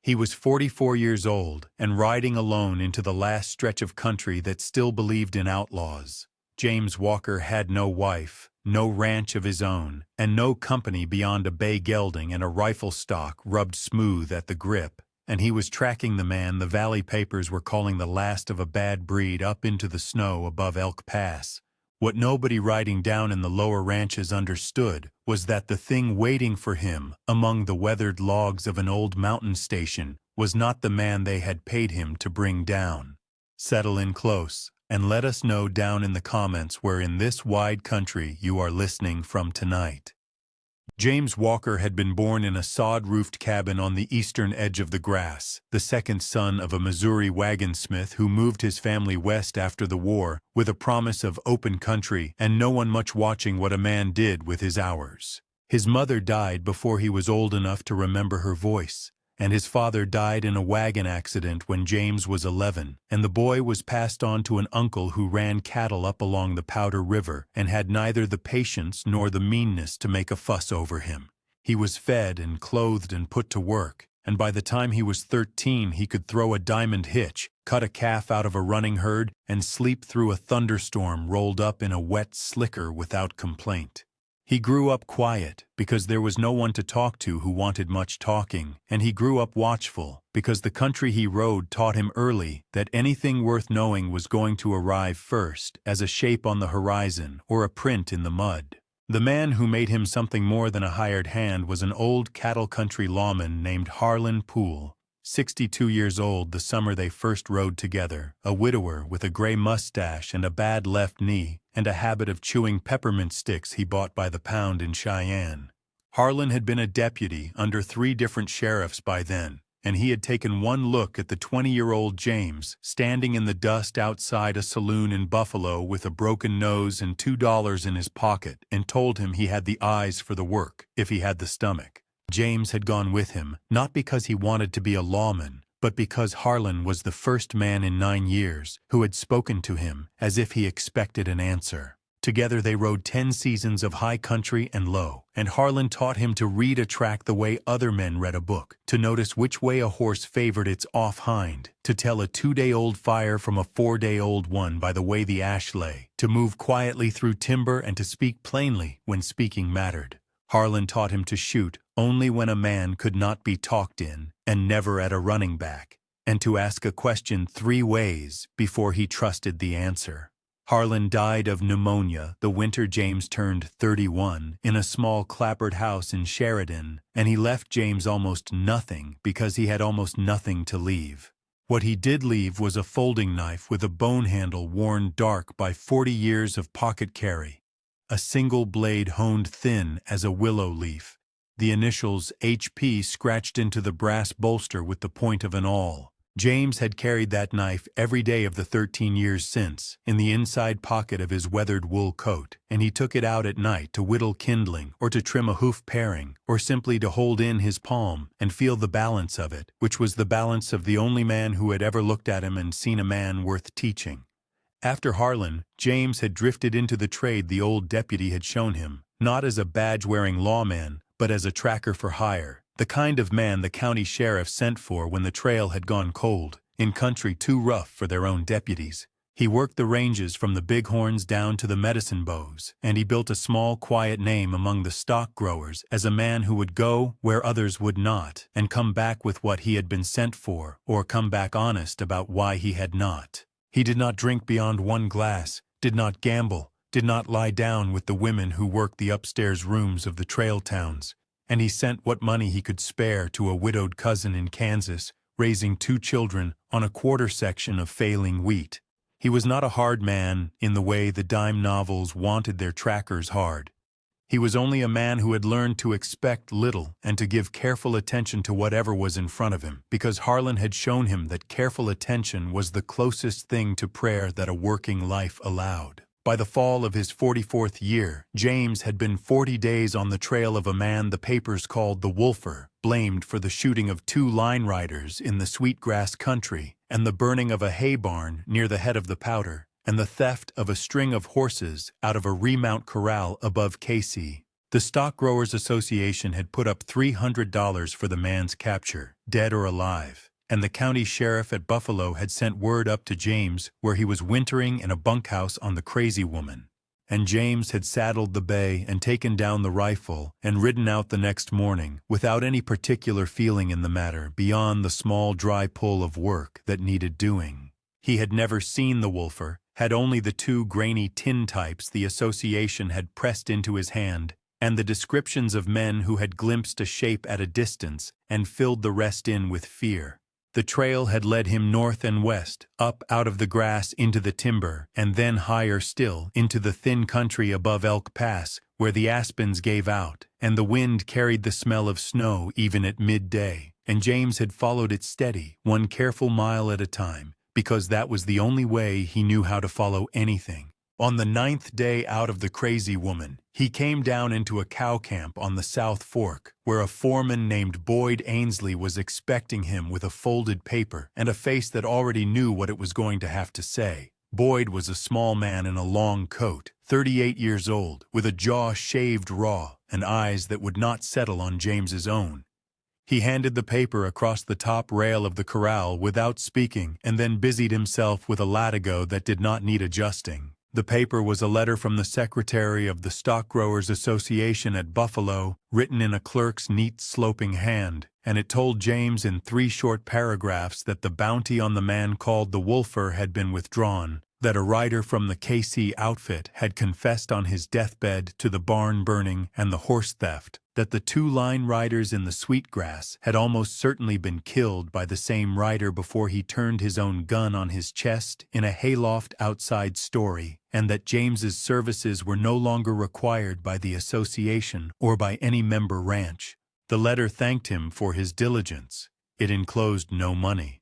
He was 44 years old and riding alone into the last stretch of country that still believed in outlaws. James Walker had no wife, no ranch of his own, and no company beyond a bay gelding and a rifle stock rubbed smooth at the grip, and he was tracking the man the valley papers were calling the last of a bad breed up into the snow above Elk Pass. What nobody riding down in the lower ranches understood was that the thing waiting for him among the weathered logs of an old mountain station was not the man they had paid him to bring down. Settle in close and let us know down in the comments where in this wide country you are listening from tonight. James Walker had been born in a sod-roofed cabin on the eastern edge of the grass, the second son of a Missouri wagonsmith who moved his family west after the war with a promise of open country and no one much watching what a man did with his hours. His mother died before he was old enough to remember her voice, and his father died in a wagon accident when James was 11, and the boy was passed on to an uncle who ran cattle up along the Powder River and had neither the patience nor the meanness to make a fuss over him. He was fed and clothed and put to work, and by the time he was 13 he could throw a diamond hitch, cut a calf out of a running herd, and sleep through a thunderstorm rolled up in a wet slicker without complaint. He grew up quiet because there was no one to talk to who wanted much talking, and he grew up watchful because the country he rode taught him early that anything worth knowing was going to arrive first as a shape on the horizon or a print in the mud. The man who made him something more than a hired hand was an old cattle country lawman named Harlan Poole, 62 years old the summer they first rode together, a widower with a gray mustache and a bad left knee, and a habit of chewing peppermint sticks he bought by the pound in Cheyenne. Harlan had been a deputy under 3 different sheriffs by then, and he had taken one look at the 20-year-old James standing in the dust outside a saloon in Buffalo with a broken nose and $2 in his pocket and told him he had the eyes for the work if he had the stomach. James had gone with him, not because he wanted to be a lawman, but because Harlan was the first man in 9 years who had spoken to him as if he expected an answer. Together they rode 10 seasons of high country and low, and Harlan taught him to read a track the way other men read a book, to notice which way a horse favored its off hind, to tell a 2-day-old fire from a 4-day-old one by the way the ash lay, to move quietly through timber and to speak plainly when speaking mattered. Harlan taught him to shoot only when a man could not be talked in, and never at a running back, and to ask a question 3 ways before he trusted the answer. Harlan died of pneumonia the winter James turned 31 in a small clapboard house in Sheridan, and he left James almost nothing because he had almost nothing to leave. What he did leave was a folding knife with a bone handle worn dark by 40 years of pocket carry, a single blade honed thin as a willow leaf, the initials HP scratched into the brass bolster with the point of an awl. James had carried that knife every day of the 13 years since, in the inside pocket of his weathered wool coat, and he took it out at night to whittle kindling, or to trim a hoof paring, or simply to hold in his palm and feel the balance of it, which was the balance of the only man who had ever looked at him and seen a man worth teaching. After Harlan, James had drifted into the trade the old deputy had shown him, not as a badge-wearing lawman, but as a tracker for hire, the kind of man the county sheriff sent for when the trail had gone cold, in country too rough for their own deputies. He worked the ranges from the bighorns down to the medicine bows, and he built a small, quiet name among the stock growers as a man who would go where others would not, and come back with what he had been sent for, or come back honest about why he had not. He did not drink beyond 1 glass, did not gamble, did not lie down with the women who worked the upstairs rooms of the trail towns, and he sent what money he could spare to a widowed cousin in Kansas, raising 2 children on a quarter section of failing wheat. He was not a hard man in the way the dime novels wanted their trackers hard. He was only a man who had learned to expect little and to give careful attention to whatever was in front of him, because Harlan had shown him that careful attention was the closest thing to prayer that a working life allowed. By the fall of his 44th year, James had been 40 days on the trail of a man the papers called the Wolfer, blamed for the shooting of 2 line riders in the Sweetgrass country, and the burning of a hay barn near the head of the Powder, and the theft of a string of horses out of a remount corral above Casey. The Stock Growers Association had put up $300 for the man's capture, dead or alive, and the county sheriff at Buffalo had sent word up to James where he was wintering in a bunkhouse on the Crazy Woman. And James had saddled the bay and taken down the rifle and ridden out the next morning without any particular feeling in the matter beyond the small dry pull of work that needed doing. He had never seen the wolfer, had only the two grainy tin types the association had pressed into his hand, and the descriptions of men who had glimpsed a shape at a distance and filled the rest in with fear. The trail had led him north and west, up out of the grass into the timber, and then higher still into the thin country above Elk Pass, where the aspens gave out, and the wind carried the smell of snow even at midday, and James had followed it steady, one careful mile at a time, because that was the only way he knew how to follow anything. On the 9th day out of the Crazy Woman, he came down into a cow camp on the South Fork, where a foreman named Boyd Ainsley was expecting him with a folded paper and a face that already knew what it was going to have to say. Boyd was a small man in a long coat, 38 years old, with a jaw shaved raw and eyes that would not settle on James's own. He handed the paper across the top rail of the corral without speaking and then busied himself with a latigo that did not need adjusting. The paper was a letter from the secretary of the Stock Growers Association at Buffalo, written in a clerk's neat sloping hand, and it told James in 3 short paragraphs that the bounty on the man called the Wolfer had been withdrawn, that a rider from the KC outfit had confessed on his deathbed to the barn burning and the horse theft, that the 2 line riders in the sweetgrass had almost certainly been killed by the same rider before he turned his own gun on his chest in a hayloft outside Story, and that James's services were no longer required by the association or by any member ranch. The letter thanked him for his diligence. It enclosed no money.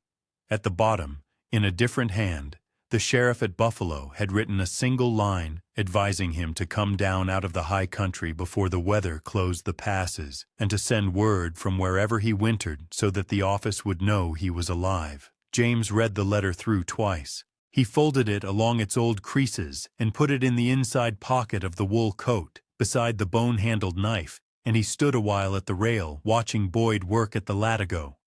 At the bottom, in a different hand, the sheriff at Buffalo had written a single line advising him to come down out of the high country before the weather closed the passes and to send word from wherever he wintered so that the office would know he was alive. James read the letter through twice. He folded it along its old creases and put it in the inside pocket of the wool coat, beside the bone-handled knife, and he stood a while at the rail watching Boyd work at the latigo.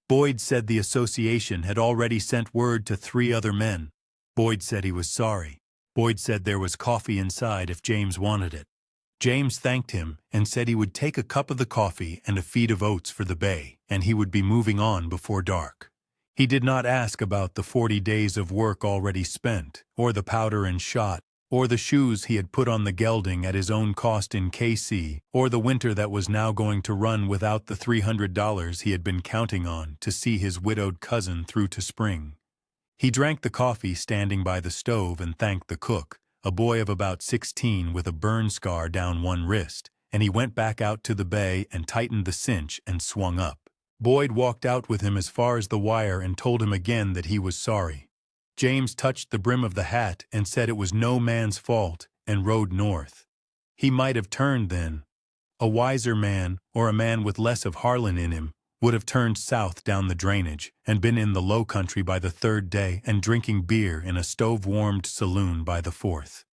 Boyd said the association had already sent word to 3 other men. Boyd said he was sorry. Boyd said there was coffee inside if James wanted it. James thanked him and said he would take a cup of the coffee and a feed of oats for the bay, and he would be moving on before dark. He did not ask about the 40 days of work already spent, or the powder and shot, or the shoes he had put on the gelding at his own cost in KC, or the winter that was now going to run without the $300 he had been counting on to see his widowed cousin through to spring. He drank the coffee standing by the stove and thanked the cook, a boy of about 16 with a burn scar down one wrist, and he went back out to the bay and tightened the cinch and swung up. Boyd walked out with him as far as the wire and told him again that he was sorry. James touched the brim of the hat and said it was no man's fault and rode north. He might have turned then. A wiser man, or a man with less of Harlan in him, would have turned south down the drainage and been in the low country by the 3rd day and drinking beer in a stove-warmed saloon by the 4th.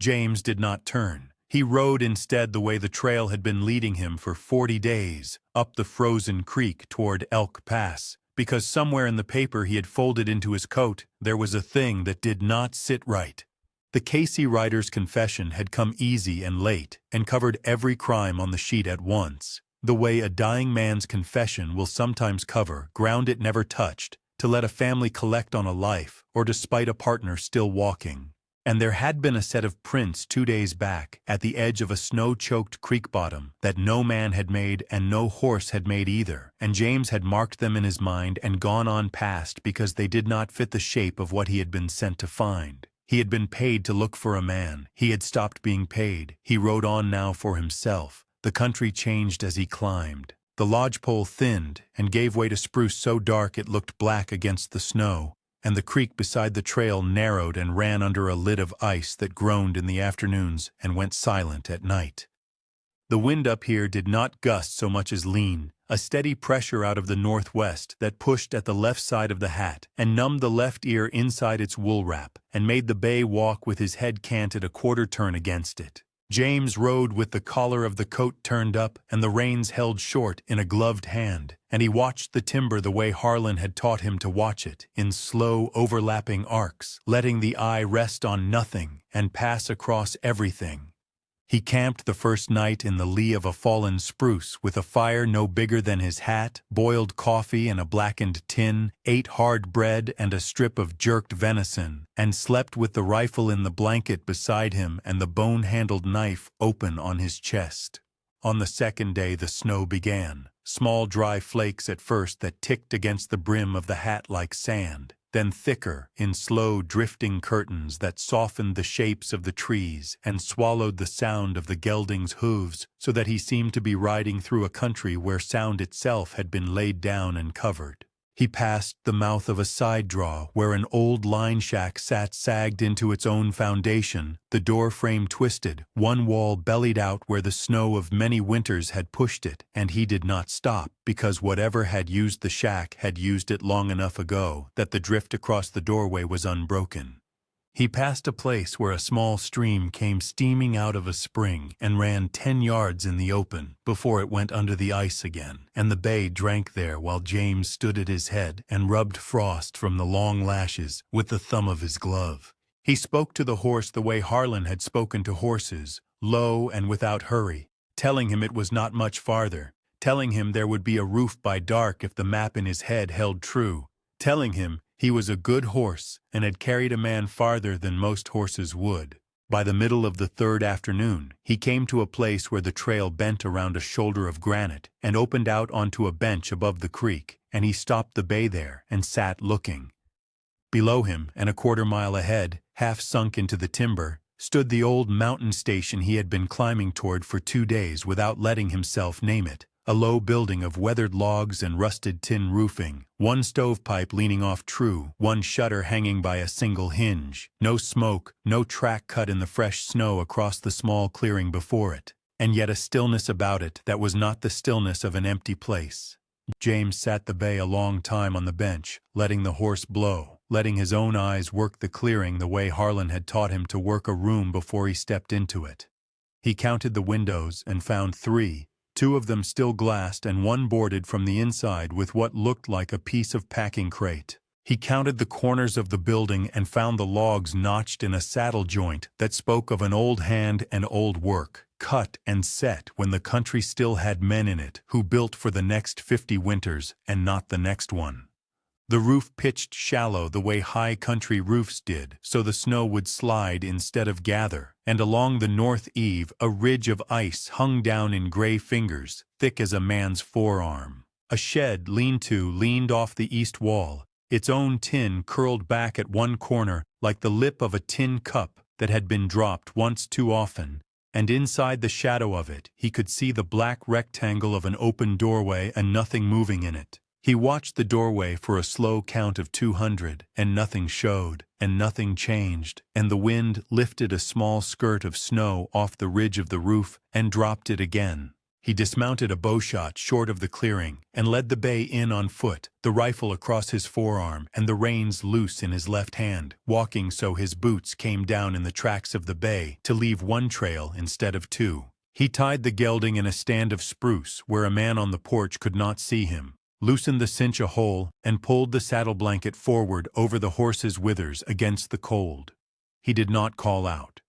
James did not turn. He rode instead the way the trail had been leading him for 40 days, up the frozen creek toward Elk Pass, because somewhere in the paper he had folded into his coat there was a thing that did not sit right. The Casey rider's confession had come easy and late and covered every crime on the sheet at once, the way a dying man's confession will sometimes cover ground it never touched, to let a family collect on a life, or despite a partner still walking. And there had been a set of prints 2 days back at the edge of a snow-choked creek bottom that no man had made and no horse had made either, and James had marked them in his mind and gone on past because they did not fit the shape of what he had been sent to find. He had been paid to look for a man. He had stopped being paid. He rode on now for himself. The country changed as he climbed. The lodgepole thinned and gave way to spruce so dark it looked black against the snow, and the creek beside the trail narrowed and ran under a lid of ice that groaned in the afternoons and went silent at night. The wind up here did not gust so much as lean, a steady pressure out of the northwest that pushed at the left side of the hat and numbed the left ear inside its wool wrap and made the bay walk with his head canted a quarter turn against it. James rode with the collar of the coat turned up and the reins held short in a gloved hand, and he watched the timber the way Harlan had taught him to watch it, in slow, overlapping arcs, letting the eye rest on nothing and pass across everything. He camped the first night in the lee of a fallen spruce with a fire no bigger than his hat, boiled coffee in a blackened tin, ate hard bread and a strip of jerked venison, and slept with the rifle in the blanket beside him and the bone-handled knife open on his chest. On the second day the snow began, small dry flakes at first that ticked against the brim of the hat like sand, then thicker, in slow drifting curtains that softened the shapes of the trees and swallowed the sound of the gelding's hooves so that he seemed to be riding through a country where sound itself had been laid down and covered. He passed the mouth of a side draw where an old line shack sagged into its own foundation, the door frame twisted, one wall bellied out where the snow of many winters had pushed it, and he did not stop, because whatever had used the shack had used it long enough ago that the drift across the doorway was unbroken. He passed a place where a small stream came steaming out of a spring and ran 10 yards in the open before it went under the ice again, and the bay drank there while James stood at his head and rubbed frost from the long lashes with the thumb of his glove. He spoke to the horse the way Harlan had spoken to horses, low and without hurry, telling him it was not much farther, telling him there would be a roof by dark if the map in his head held true, telling him he was a good horse and had carried a man farther than most horses would. By the middle of the third afternoon, he came to a place where the trail bent around a shoulder of granite and opened out onto a bench above the creek, and he stopped the bay there and sat looking. Below him, and a quarter-mile ahead, half sunk into the timber, stood the old mountain station he had been climbing toward for 2 days without letting himself name it. A low building of weathered logs and rusted tin roofing, one stovepipe leaning off true, one shutter hanging by a single hinge, no smoke, no track cut in the fresh snow across the small clearing before it, and yet a stillness about it that was not the stillness of an empty place. James sat the bay a long time on the bench, letting the horse blow, letting his own eyes work the clearing the way Harlan had taught him to work a room before he stepped into it. He counted the windows and found 3, 2 of them still glassed and one boarded from the inside with what looked like a piece of packing crate. He counted the corners of the building and found the logs notched in a saddle joint that spoke of an old hand and old work, cut and set when the country still had men in it who built for the next 50 winters and not the next one. The roof pitched shallow the way high country roofs did, so the snow would slide instead of gather, and along the north eave a ridge of ice hung down in gray fingers, thick as a man's forearm. A shed lean-to leaned off the east wall, its own tin curled back at one corner like the lip of a tin cup that had been dropped once too often, and inside the shadow of it he could see the black rectangle of an open doorway and nothing moving in it. He watched the doorway for a slow count of 200, and nothing showed, and nothing changed, and the wind lifted a small skirt of snow off the ridge of the roof and dropped it again. He dismounted a bowshot short of the clearing and led the bay in on foot, the rifle across his forearm and the reins loose in his left hand, walking so his boots came down in the tracks of the bay to leave one trail instead of 2. He tied the gelding in a stand of spruce where a man on the porch could not see him, loosened the cinch a hole, and pulled the saddle blanket forward over the horse's withers against the cold. He did not call out.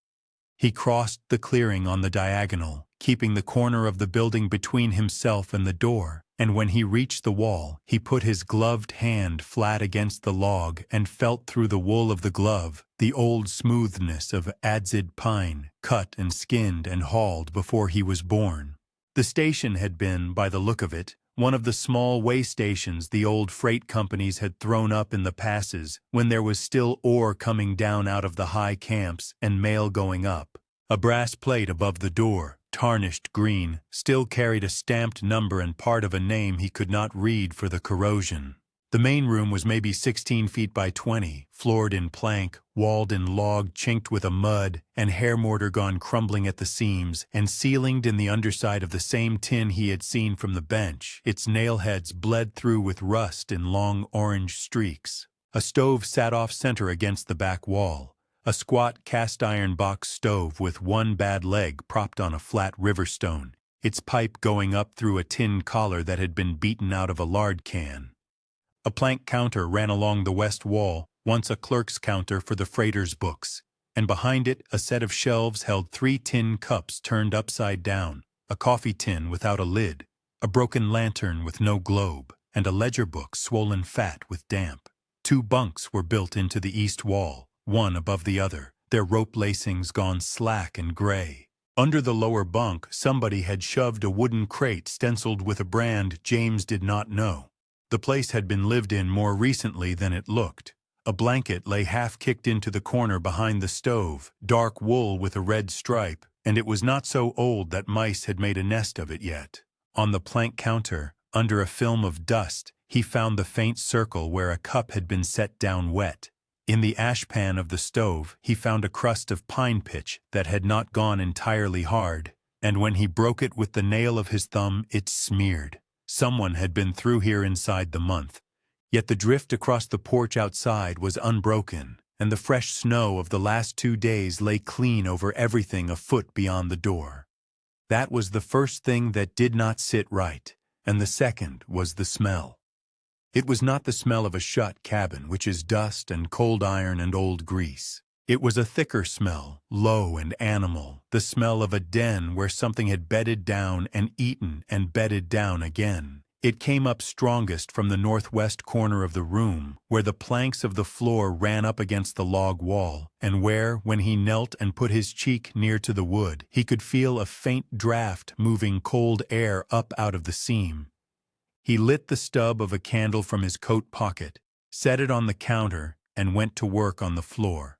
He crossed the clearing on the diagonal, keeping the corner of the building between himself and the door, and when he reached the wall, he put his gloved hand flat against the log and felt through the wool of the glove the old smoothness of adzid pine, cut and skinned and hauled before he was born. The station had been, by the look of it, one of the small way stations the old freight companies had thrown up in the passes when there was still ore coming down out of the high camps and mail going up. A brass plate above the door, tarnished green, still carried a stamped number and part of a name he could not read for the corrosion. The main room was maybe 16 feet by 20, floored in plank, walled in log chinked with a mud, and hair mortar gone crumbling at the seams, and ceilinged in the underside of the same tin he had seen from the bench, its nail heads bled through with rust in long orange streaks. A stove sat off-center against the back wall. a squat cast-iron box stove with one bad leg propped on a flat river stone, its pipe going up through a tin collar that had been beaten out of a lard can. A plank counter ran along the west wall, once a clerk's counter for the freighter's books, and behind it a set of shelves held 3 tin cups turned upside down, a coffee tin without a lid, a broken lantern with no globe, and a ledger book swollen fat with damp. 2 bunks were built into the east wall, one above the other, their rope lacings gone slack and gray. Under the lower bunk, somebody had shoved a wooden crate stenciled with a brand James did not know. The place had been lived in more recently than it looked. A blanket lay half-kicked into the corner behind the stove, dark wool with a red stripe, and it was not so old that mice had made a nest of it yet. On the plank counter, under a film of dust, he found the faint circle where a cup had been set down wet. In the ashpan of the stove, he found a crust of pine pitch that had not gone entirely hard, and when he broke it with the nail of his thumb, it smeared. Someone had been through here inside the month. Yet the drift across the porch outside was unbroken, and the fresh snow of the last 2 days lay clean over everything a foot beyond the door. That was the first thing that did not sit right, and the second was the smell. It was not the smell of a shut cabin, which is dust and cold iron and old grease. It was a thicker smell, low and animal, the smell of a den where something had bedded down and eaten and bedded down again. It came up strongest from the northwest corner of the room, where the planks of the floor ran up against the log wall, and where, when he knelt and put his cheek near to the wood, he could feel a faint draft moving cold air up out of the seam. He lit the stub of a candle from his coat pocket, set it on the counter, and went to work on the floor.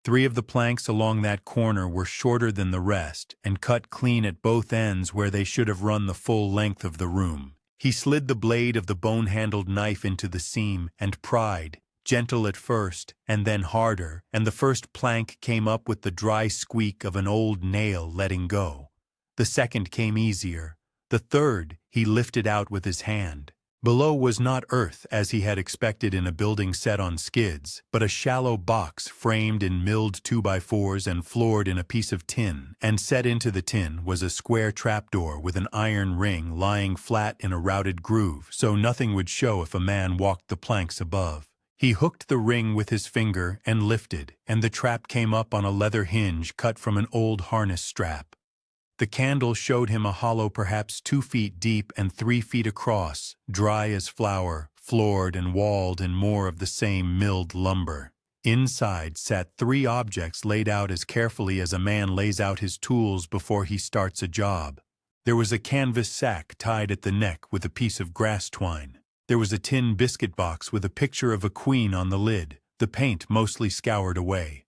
3 of the planks along that corner were shorter than the rest and cut clean at both ends where they should have run the full length of the room. He slid the blade of the bone-handled knife into the seam and pried, gentle at first and then harder, and the first plank came up with the dry squeak of an old nail letting go. The second came easier. The third he lifted out with his hand. Below was not earth as he had expected in a building set on skids, but a shallow box framed in milled 2x4s and floored in a piece of tin, and set into the tin was a square trapdoor with an iron ring lying flat in a routed groove so nothing would show if a man walked the planks above. He hooked the ring with his finger and lifted, and the trap came up on a leather hinge cut from an old harness strap. The candle showed him a hollow perhaps 2 feet deep and 3 feet across, dry as flour, floored and walled in more of the same milled lumber. Inside sat 3 objects laid out as carefully as a man lays out his tools before he starts a job. There was a canvas sack tied at the neck with a piece of grass twine. There was a tin biscuit box with a picture of a queen on the lid, the paint mostly scoured away.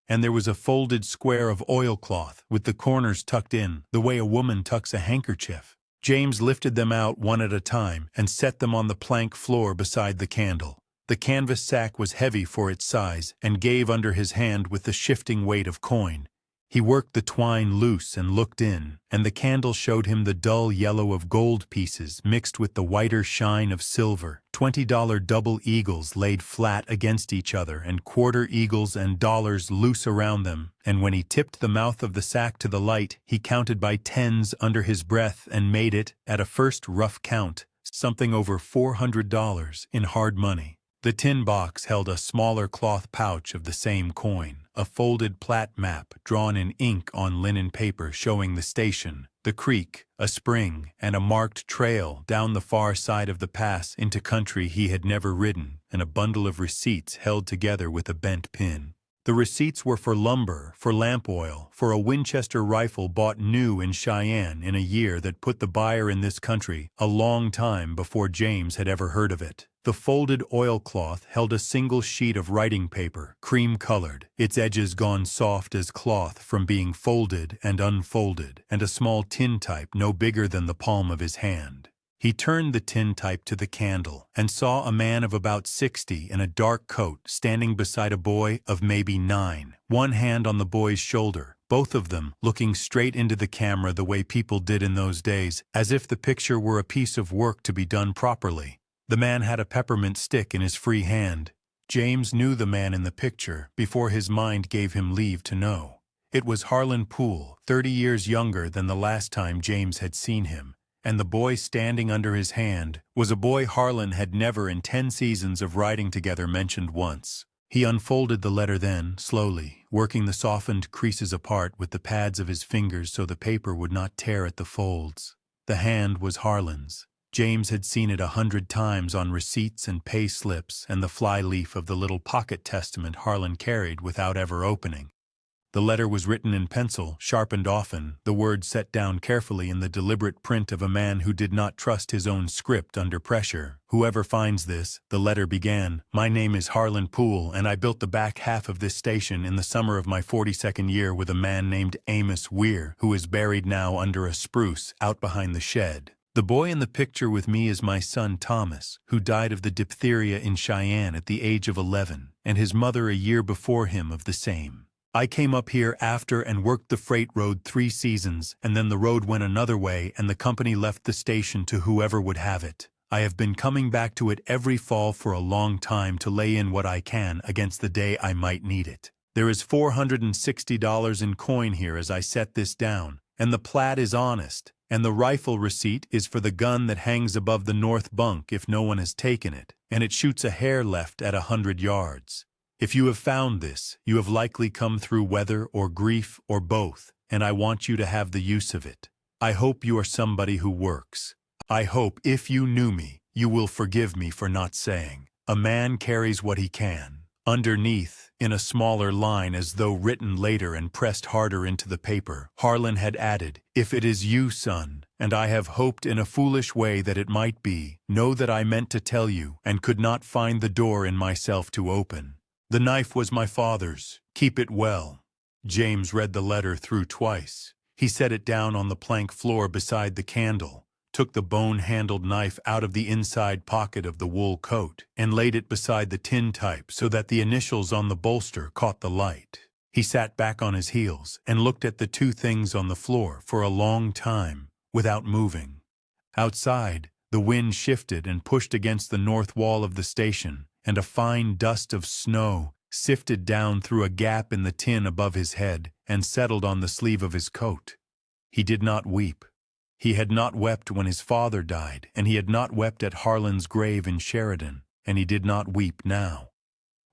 And there was a folded square of oilcloth with the corners tucked in, the way a woman tucks a handkerchief. James lifted them out one at a time and set them on the plank floor beside the candle. The canvas sack was heavy for its size and gave under his hand with the shifting weight of coin. He worked the twine loose and looked in, and the candle showed him the dull yellow of gold pieces mixed with the whiter shine of silver, $20 double eagles laid flat against each other and quarter eagles and dollars loose around them, and when he tipped the mouth of the sack to the light, he counted by tens under his breath and made it, at a first rough count, something over $400 in hard money. The tin box held a smaller cloth pouch of the same coin, a folded plat map drawn in ink on linen paper showing the station, the creek, a spring, and a marked trail down the far side of the pass into country he had never ridden, and a bundle of receipts held together with a bent pin. The receipts were for lumber, for lamp oil, for a Winchester rifle bought new in Cheyenne in a year that put the buyer in this country a long time before James had ever heard of it. The folded oilcloth held a single sheet of writing paper, cream-colored, its edges gone soft as cloth from being folded and unfolded, and a small tintype no bigger than the palm of his hand. He turned the tintype to the candle and saw a man of about 60 in a dark coat standing beside a boy of maybe 9, one hand on the boy's shoulder, both of them looking straight into the camera the way people did in those days, as if the picture were a piece of work to be done properly. The man had a peppermint stick in his free hand. James knew the man in the picture before his mind gave him leave to know. It was Harlan Poole, 30 years younger than the last time James had seen him, and the boy standing under his hand was a boy Harlan had never in 10 seasons of riding together mentioned once. He unfolded the letter then, slowly, working the softened creases apart with the pads of his fingers so the paper would not tear at the folds. The hand was Harlan's. James had seen it 100 times on receipts and pay slips and the fly-leaf of the little pocket testament Harlan carried without ever opening. The letter was written in pencil, sharpened often, the words set down carefully in the deliberate print of a man who did not trust his own script under pressure. "Whoever finds this," the letter began, "my name is Harlan Poole, and I built the back half of this station in the summer of my 42nd year with a man named Amos Weir, who is buried now under a spruce out behind the shed. The boy in the picture with me is my son Thomas, who died of the diphtheria in Cheyenne at the age of 11, and his mother a year before him of the same. I came up here after and worked the freight road 3 seasons, and then the road went another way and the company left the station to whoever would have it. I have been coming back to it every fall for a long time to lay in what I can against the day I might need it. There is $460 in coin here as I set this down, and the plat is honest, and the rifle receipt is for the gun that hangs above the north bunk if no one has taken it, and it shoots a hair left at 100 yards. If you have found this, you have likely come through weather or grief or both, and I want you to have the use of it. I hope you are somebody who works. I hope if you knew me, you will forgive me for not saying. A man carries what he can." Underneath, in a smaller line as though written later and pressed harder into the paper, Harlan had added, "If it is you, son, and I have hoped in a foolish way that it might be, know that I meant to tell you and could not find the door in myself to open. The knife was my father's. Keep it well." James read the letter through twice. He set it down on the plank floor beside the candle, took the bone-handled knife out of the inside pocket of the wool coat, and laid it beside the tintype so that the initials on the bolster caught the light. He sat back on his heels and looked at the 2 things on the floor for a long time, without moving. Outside, the wind shifted and pushed against the north wall of the station, and a fine dust of snow sifted down through a gap in the tin above his head and settled on the sleeve of his coat. He did not weep. He had not wept when his father died, and he had not wept at Harlan's grave in Sheridan, and he did not weep now.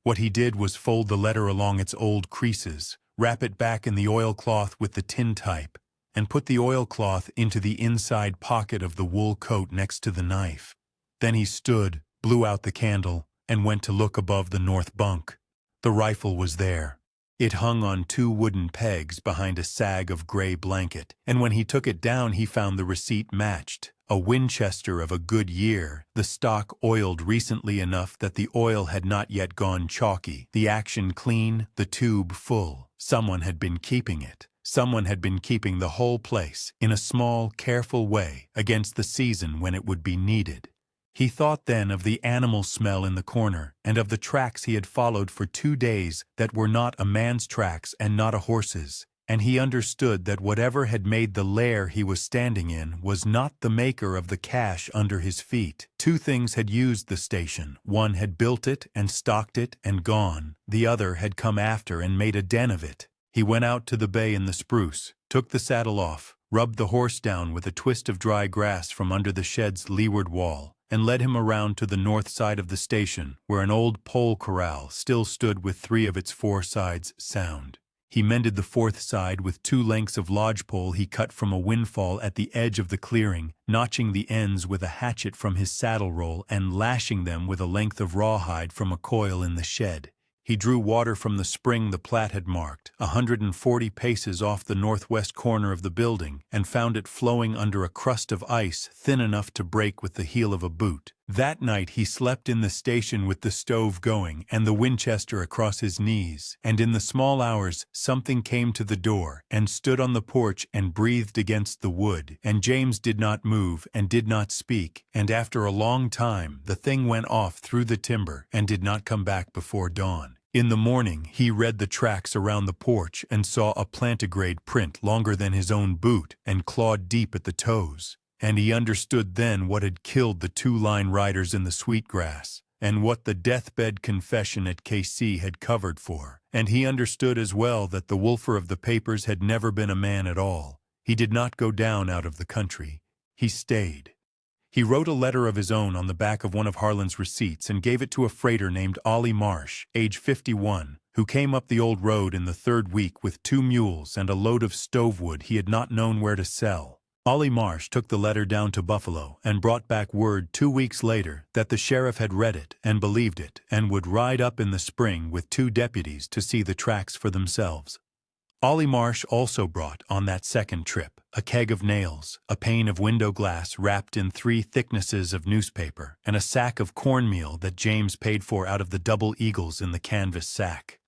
What he did was fold the letter along its old creases, wrap it back in the oilcloth with the tintype, and put the oilcloth into the inside pocket of the wool coat next to the knife. Then he stood, blew out the candle, and went to look above the north bunk. The rifle was there. It hung on 2 wooden pegs behind a sag of gray blanket, and when he took it down he found the receipt matched. A Winchester of a good year, the stock oiled recently enough that the oil had not yet gone chalky, the action clean, the tube full. Someone had been keeping it. Someone had been keeping the whole place, in a small, careful way, against the season when it would be needed. He thought then of the animal smell in the corner, and of the tracks he had followed for 2 days that were not a man's tracks and not a horse's, and he understood that whatever had made the lair he was standing in was not the maker of the cache under his feet. 2 things had used the station. One had built it and stocked it and gone. The other had come after and made a den of it. He went out to the bay in the spruce, took the saddle off, rubbed the horse down with a twist of dry grass from under the shed's leeward wall, and led him around to the north side of the station, where an old pole corral still stood with 3 of its 4 sides sound. He mended the 4th side with 2 lengths of lodgepole he cut from a windfall at the edge of the clearing, notching the ends with a hatchet from his saddle roll and lashing them with a length of rawhide from a coil in the shed. He drew water from the spring the Platte had marked, 140 paces off the northwest corner of the building, and found it flowing under a crust of ice thin enough to break with the heel of a boot. That night he slept in the station with the stove going and the Winchester across his knees, and in the small hours something came to the door and stood on the porch and breathed against the wood, and James did not move and did not speak, and after a long time the thing went off through the timber and did not come back before dawn. In the morning he read the tracks around the porch and saw a plantigrade print longer than his own boot and clawed deep at the toes. And he understood then what had killed the 2 line riders in the sweetgrass. and what the deathbed confession at KC had covered for, and he understood as well that the wolfer of the papers had never been a man at all. He did not go down out of the country. He stayed. He wrote a letter of his own on the back of one of Harlan's receipts and gave it to a freighter named Ollie Marsh, age 51, who came up the old road in the third week with 2 mules and a load of stovewood he had not known where to sell. Ollie Marsh took the letter down to Buffalo and brought back word 2 weeks later that the sheriff had read it and believed it and would ride up in the spring with 2 deputies to see the tracks for themselves. Ollie Marsh also brought, on that second trip, a keg of nails, a pane of window glass wrapped in 3 thicknesses of newspaper, and a sack of cornmeal that James paid for out of the double eagles in the canvas sack.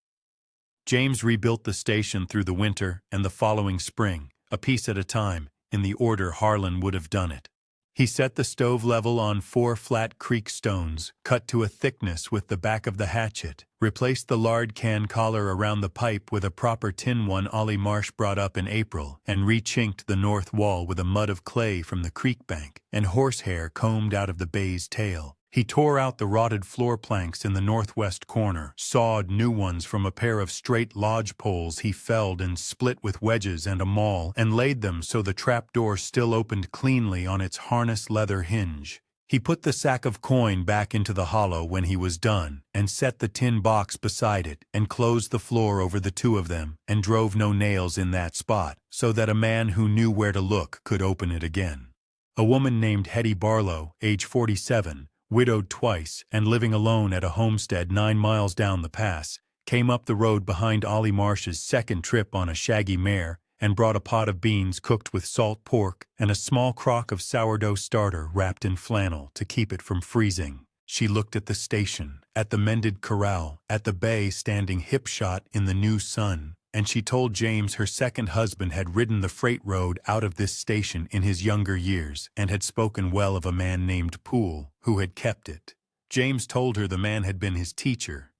James rebuilt the station through the winter and the following spring, a piece at a time, in the order Harlan would have done it. He set the stove level on 4 flat creek stones, cut to a thickness with the back of the hatchet, replaced the lard can collar around the pipe with a proper tin one Ollie Marsh brought up in April, and re-chinked the north wall with a mud of clay from the creek bank, and horsehair combed out of the bay's tail. He tore out the rotted floor planks in the northwest corner, sawed new ones from a pair of straight lodge poles he felled and split with wedges and a maul, and laid them so the trapdoor still opened cleanly on its harness leather hinge. He put the sack of coin back into the hollow when he was done, and set the tin box beside it, and closed the floor over the 2 of them, and drove no nails in that spot, so that a man who knew where to look could open it again. A woman named Hetty Barlow, age 47, widowed twice and living alone at a homestead 9 miles down the pass, came up the road behind Ollie Marsh's second trip on a shaggy mare and brought a pot of beans cooked with salt pork and a small crock of sourdough starter wrapped in flannel to keep it from freezing. She looked at the station, at the mended corral, at the bay standing hip-shot in the new sun, and she told James her second husband had ridden the freight road out of this station in his younger years and had spoken well of a man named Poole, who had kept it. James told her the man had been his teacher.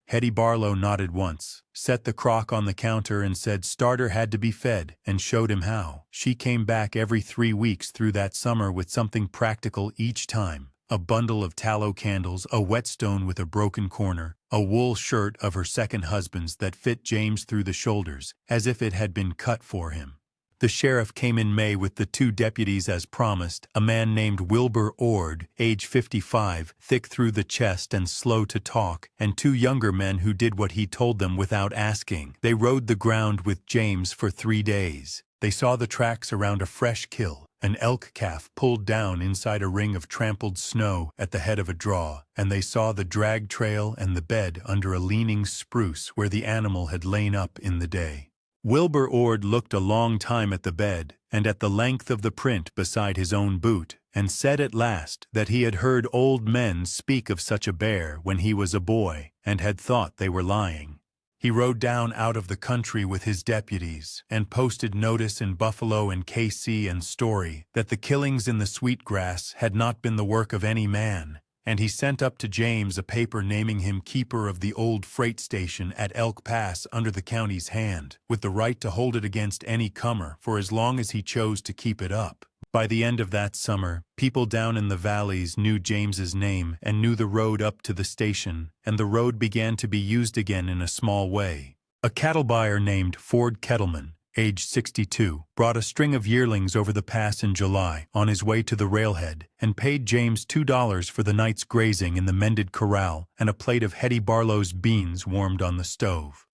Hetty Barlow nodded once, set the crock on the counter and said starter had to be fed, and showed him how. She came back every 3 weeks through that summer with something practical each time. A bundle of tallow candles, a whetstone with a broken corner, a wool shirt of her second husband's that fit James through the shoulders, as if it had been cut for him. The sheriff came in May with the 2 deputies as promised, a man named Wilbur Ord, age 55, thick through the chest and slow to talk, and 2 younger men who did what he told them without asking. They rode the ground with James for 3 days. They saw the tracks around a fresh kill, an elk calf pulled down inside a ring of trampled snow at the head of a draw, and they saw the drag trail and the bed under a leaning spruce where the animal had lain up in the day. Wilbur Ord looked a long time at the bed and at the length of the print beside his own boot, and said at last that he had heard old men speak of such a bear when he was a boy, and had thought they were lying. He rode down out of the country with his deputies, and posted notice in Buffalo and KC and Story that the killings in the Sweetgrass had not been the work of any man, and he sent up to James a paper naming him keeper of the old freight station at Elk Pass under the county's hand, with the right to hold it against any comer for as long as he chose to keep it up. By the end of that summer, people down in the valleys knew James's name and knew the road up to the station, and the road began to be used again in a small way. A cattle buyer named Ford Kettleman, age 62, brought a string of yearlings over the pass in July on his way to the railhead and paid James $2 for the night's grazing in the mended corral and a plate of Hetty Barlow's beans warmed on the stove.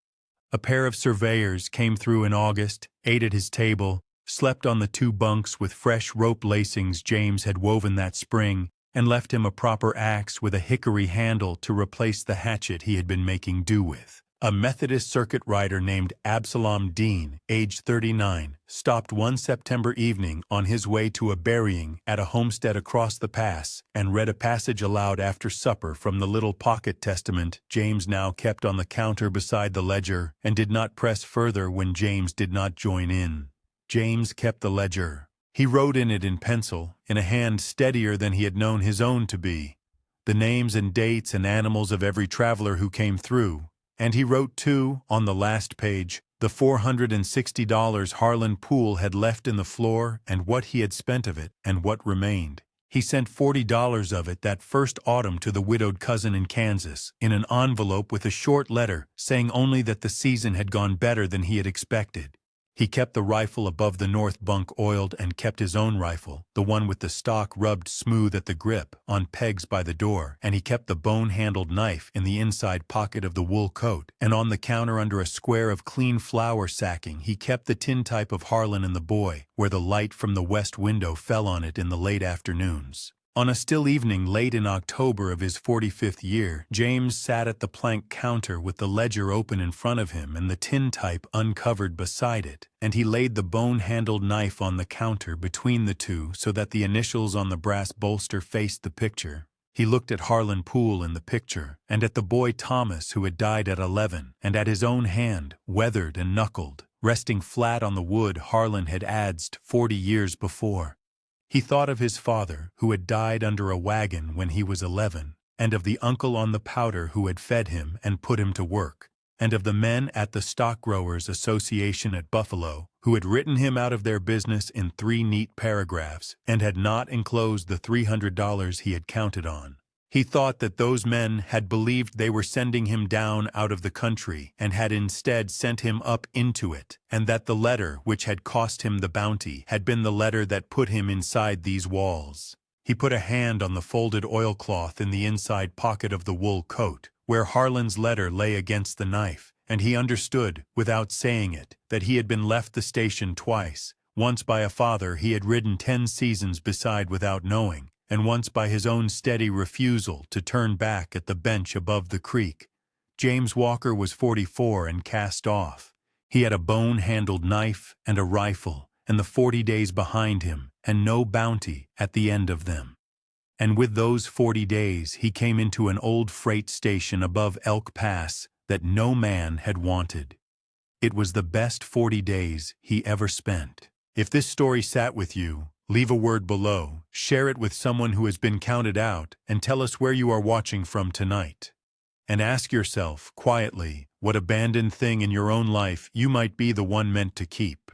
A pair of surveyors came through in August, ate at his table, slept on the 2 bunks with fresh rope lacings James had woven that spring, and left him a proper axe with a hickory handle to replace the hatchet he had been making do with. A Methodist circuit rider named Absalom Dean, age 39, stopped one September evening on his way to a burying at a homestead across the pass and read a passage aloud after supper from the little pocket testament James now kept on the counter beside the ledger, and did not press further when James did not join in. James kept the ledger. He wrote in it in pencil, in a hand steadier than he had known his own to be, the names and dates and animals of every traveler who came through, and he wrote, too, on the last page, the $460 Harlan Poole had left in the floor and what he had spent of it and what remained. He sent $40 of it that first autumn to the widowed cousin in Kansas, in an envelope with a short letter saying only that the season had gone better than he had expected. He kept the rifle above the north bunk oiled and kept his own rifle, the one with the stock rubbed smooth at the grip, on pegs by the door, and he kept the bone-handled knife in the inside pocket of the wool coat, and on the counter under a square of clean flour sacking he kept the tintype of Harlan and the boy, where the light from the west window fell on it in the late afternoons. On a still evening late in October of his 45th year, James sat at the plank counter with the ledger open in front of him and the tintype uncovered beside it, and he laid the bone-handled knife on the counter between the two so that the initials on the brass bolster faced the picture. He looked at Harlan Poole in the picture, and at the boy Thomas who had died at 11, and at his own hand, weathered and knuckled, resting flat on the wood Harlan had adzed 40 years before. He thought of his father, who had died under a wagon when he was 11, and of the uncle on the Powder who had fed him and put him to work, and of the men at the Stock Growers Association at Buffalo, who had written him out of their business in 3 neat paragraphs, and had not enclosed the $300 he had counted on. He thought that those men had believed they were sending him down out of the country and had instead sent him up into it, and that the letter which had cost him the bounty had been the letter that put him inside these walls. He put a hand on the folded oilcloth in the inside pocket of the wool coat, where Harlan's letter lay against the knife, and he understood, without saying it, that he had been left the station twice, once by a father he had ridden 10 seasons beside without knowing, and once by his own steady refusal to turn back at the bench above the creek. James Walker was 44 and cast off. He had a bone-handled knife and a rifle, and the 40 days behind him, and no bounty at the end of them. And with those 40 days he came into an old freight station above Elk Pass that no man had wanted. It was the best 40 days he ever spent. If this story sat with you, leave a word below, share it with someone who has been counted out, and tell us where you are watching from tonight. And ask yourself, quietly, what abandoned thing in your own life you might be the one meant to keep.